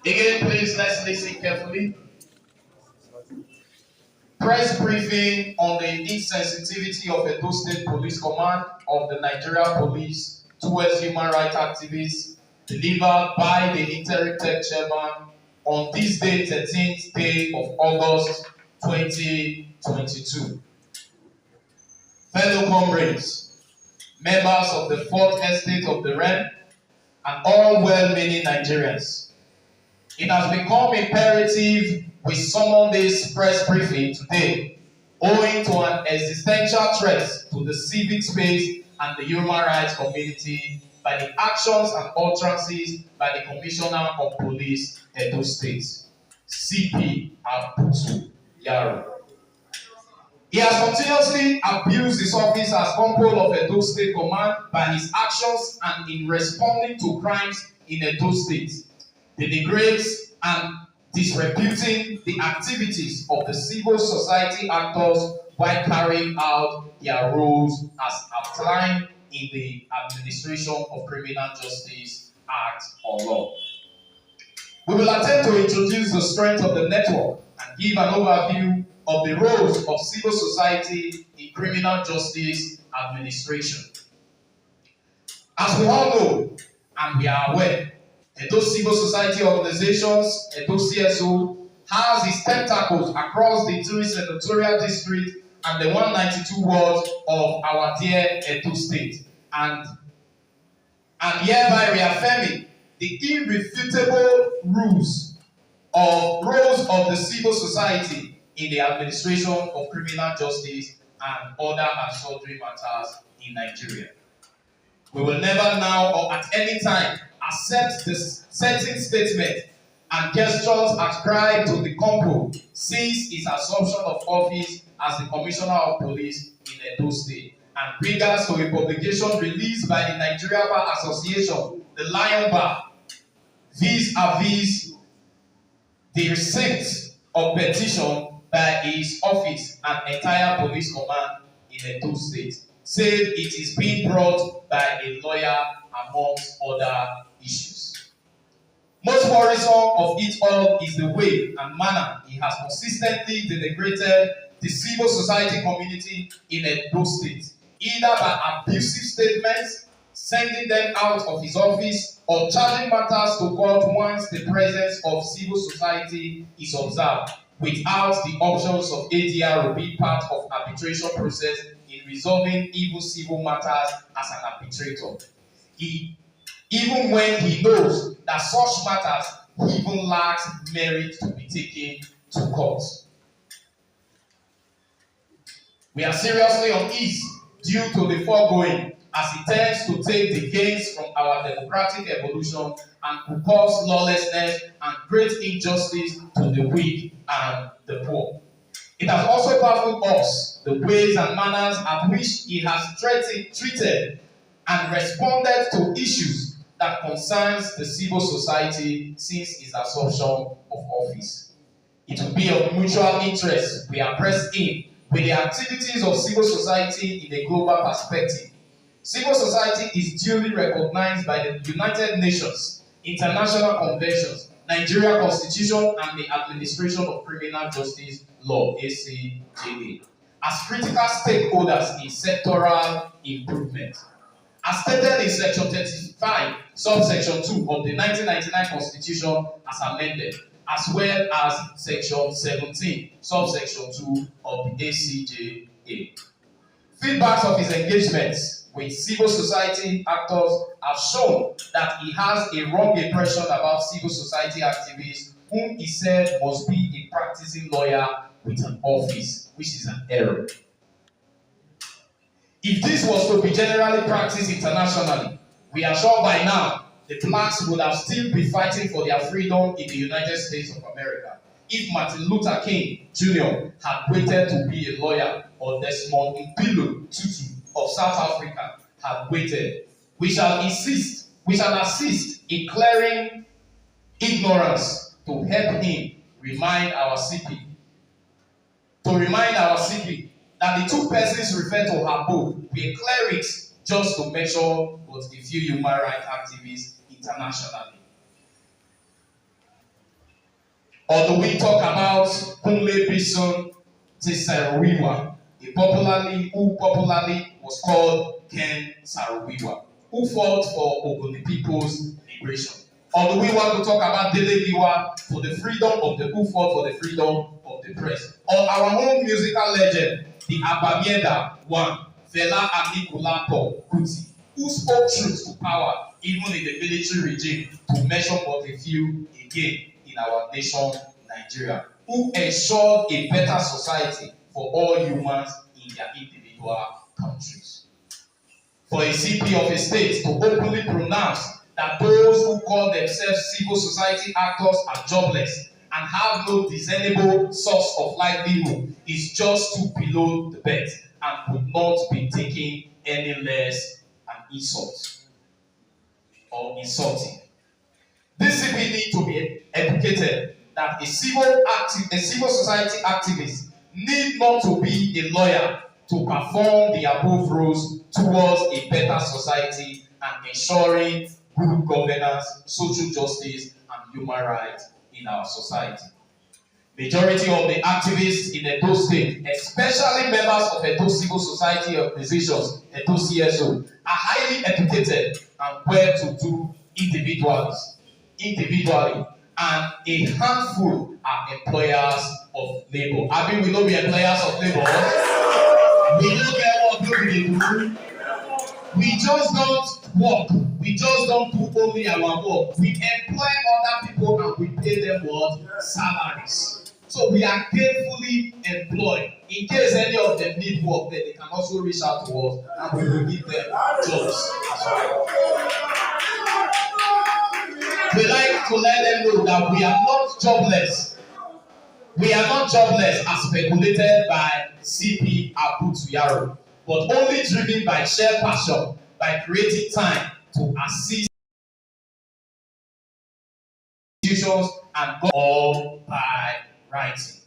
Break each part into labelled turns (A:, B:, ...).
A: Again, please, let's listen carefully. Press briefing on the insensitivity of Edo State Police Command of the Nigeria Police towards human rights activists, delivered by the Interim Tech Chairman on this day, 13th day of August 2022. Fellow comrades, members of the 4th Estate of the Realm, and all well-meaning Nigerians, it has become imperative we summon this press briefing today owing to an existential threat to the civic space and the human rights community by the actions and utterances by the Commissioner of Police, Edo State, CP Abutu Yaro. He has continuously abused his office as Compole of Edo State Command by his actions and in responding to crimes in Edo State, denigrates and disreputing the activities of the civil society actors while carrying out their roles as outlined in the Administration of Criminal Justice Act or law. We will attempt to introduce the strength of the network and give an overview of the roles of civil society in criminal justice administration. As we all know, and we are aware, Edo civil society organizations, Edo CSO, has its tentacles across the 3 senatorial districts and the 192 wards of our dear Edo State, and hereby reaffirming the irrefutable roles of the civil society in the administration of criminal justice and other and sundry matters in Nigeria. We will never now or at any time accept the certain statement and gestures ascribed to the Compo since its assumption of office as the Commissioner of Police in Edo State, and regards to a publication released by the Nigeria Bar Association, the Lion Bar, vis-a-vis the receipt of petition by his office and entire police command in Edo State, said it is being brought by a lawyer amongst other issues. Most worrisome of it all is the way and manner he has consistently denigrated the civil society community in Edo State, either by abusive statements, sending them out of his office, or charging matters to court once the presence of civil society is observed, without the options of ADR will be part of arbitration process in resolving even civil matters as an arbitrator. Even when he knows that such matters even lacks merit to be taken to court. We are seriously uneasy due to the foregoing, as it tends to take the gains from our democratic evolution and to cause lawlessness and great injustice to the weak and the poor. It has also baffled us the ways and manners at which he has treated and responded to issues that concerns the civil society since his assumption of office. It will be of mutual interest we are pressed in with the activities of civil society in a global perspective. Civil society is duly recognized by the United Nations, international conventions, Nigeria Constitution, and the Administration of Criminal Justice Law, ACJA, as critical stakeholders in sectoral improvement. As stated in Section 35, subsection 2 of the 1999 Constitution as amended, as well as Section 17, subsection 2 of the ACJA. Feedbacks of his engagements with civil society actors have shown that he has a wrong impression about civil society activists whom he said must be a practicing lawyer with an office, which is an error. If this was to be generally practiced internationally, we are sure by now the blacks would have still been fighting for their freedom in the United States of America if Martin Luther King Jr. had waited to be a lawyer, or Desmond Tutu of South Africa had waited. We shall assist in clearing ignorance to help him remind our CP that the two persons referred to above were clerics just to measure but a few human rights activists internationally. Or do we talk about Kunle Bison Tesariwa, who popularly was called Ken Saro-Wiwa, who fought for Ogoni people's liberation? Or do we want to talk about Dele Giwa for the freedom of the who fought for the freedom of the press? Or our own musical legend, the Abamieda one, Fela Anikulapo Kuti, who spoke truth to power even in the military regime to measure but a few again in our nation, Nigeria, who ensured a better society for all humans in their individual countries. For a CP of a state to openly pronounce that those who call themselves civil society actors are jobless and have no discernible source of livelihood is just too below the belt and could not be taken any less an insult or insulting. This CP need to be educated that a civil society activist need not to be a lawyer to perform the above roles towards a better society and ensuring good governance, social justice, and human rights in our society. Majority of the activists in Edo State, especially members of Edo Civil Society Organizations, Edo CSO, are highly educated and well-to-do individually, and a handful are employers of labor. I mean, we know we employers of labor. We don't get what we do. We just don't work. We just don't do only our work. We employ other people and we pay them what? Salaries. So we are carefully employed. In case any of them need work, then they can also reach out to us and we will give them jobs as well. We like to let them know that we are not jobless. We are not jobless as speculated by CP Abutuyaro, but only driven by shared passion, by creating time to assist institutions and all by writing.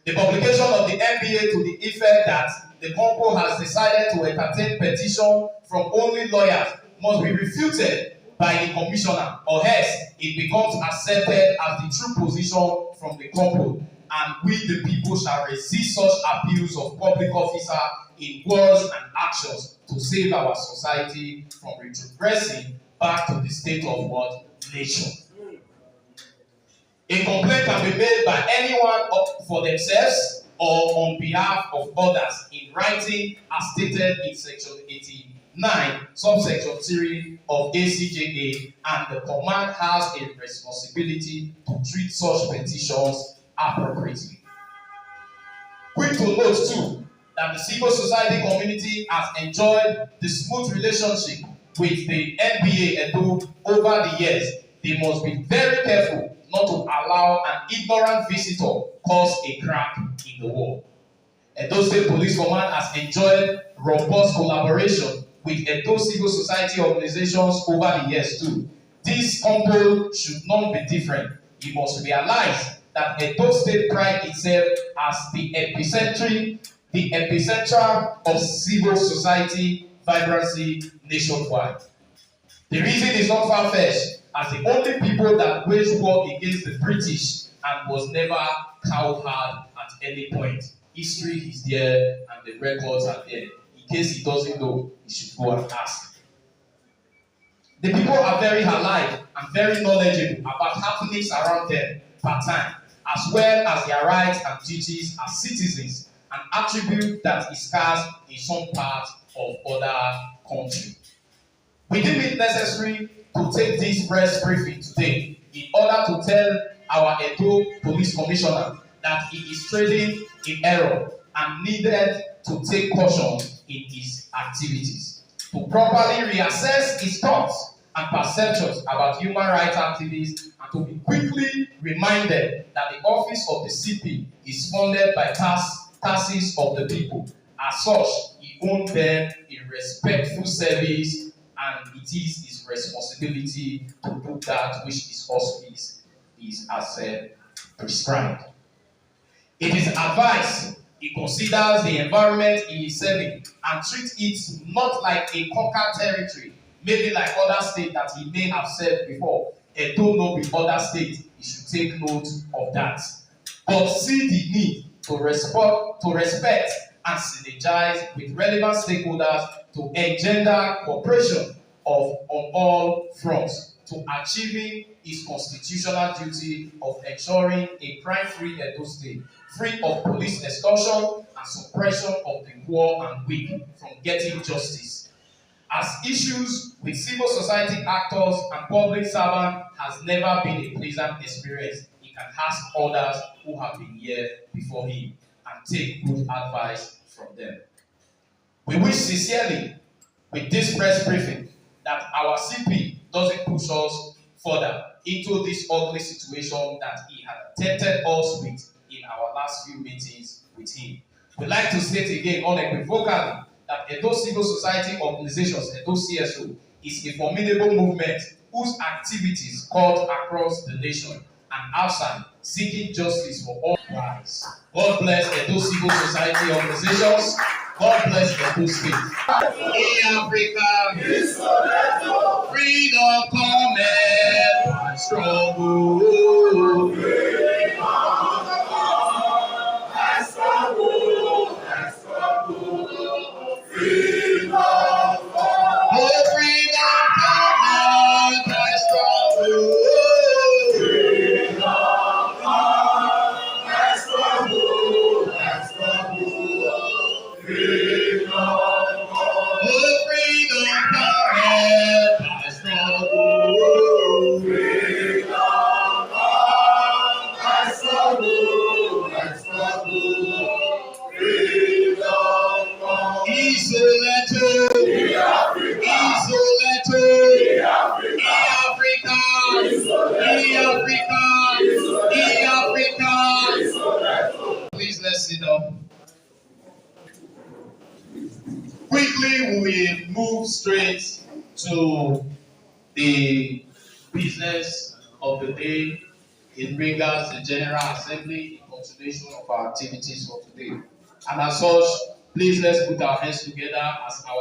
A: The publication of the NBA to the effect that the Congo has decided to entertain petition from only lawyers must be refuted by the commissioner, or else it becomes accepted as the true position from the couple, and we the people shall resist such appeals of public officer in words and actions to save our society from retrogressing back to the state of what? Nation. A complaint can be made by anyone for themselves or on behalf of others in writing as stated in section 89, subsection 3 of ACJA, and the command has a responsibility to treat such petitions appropriately. Quick to note too that the civil society community has enjoyed the smooth relationship with the NBA Edo over the years. They must be very careful not to allow an ignorant visitor cause a crack in the wall. Edo State Police Command has enjoyed robust collaboration with Edo civil society organizations over the years too. This combo should not be different. You must realize that Edo State prides itself as the epicenter of civil society vibrancy nationwide. The reason is not far-fetched, as the only people that waged war against the British and was never cowherd at any point. History is there and the records are there. In case he doesn't know, he should go and ask. The people are very alive and very knowledgeable about happenings around them per time, as well as their rights and duties as citizens, an attribute that is scarce in some parts of other countries. We deem it necessary to take this press briefing today in order to tell our Edo Police Commissioner that he is trading in error and needed to take caution in his activities, to properly reassess his thoughts and perceptions about human rights activists, and to be quickly reminded that the office of the CP is funded by taxes of the people. As such, he owes them a respectful service, and it is his responsibility to do that which his office is as prescribed. It is advised He considers the environment he is serving and treats it not like a conquered territory, maybe like other states that he may have served before. Edo no be other states, he should take note of that. But see the need to respect and synergize with relevant stakeholders to engender cooperation on all fronts to achieving his constitutional duty of ensuring a crime-free Edo state, free of police extortion and suppression of the poor and weak from getting justice. As issues with civil society actors and public servants has never been a pleasant experience, he can ask others who have been here before him and take good advice from them. We wish sincerely with this press briefing that our CP doesn't push us further into this ugly situation that he had tempted us with in our last few meetings with him. We'd like to state again unequivocally that Edo Civil Society Organizations, Edo CSO, is a formidable movement whose activities cut across the nation and outside, seeking justice for all lives. God bless Edo Civil Society Organizations. God bless Edo State. In Africa, freedom cometh by struggle. Please let's sit down. Quickly, we will move straight to the business of the day in regards to the General Assembly in continuation of our activities for today. And as such, please let's put our hands together as our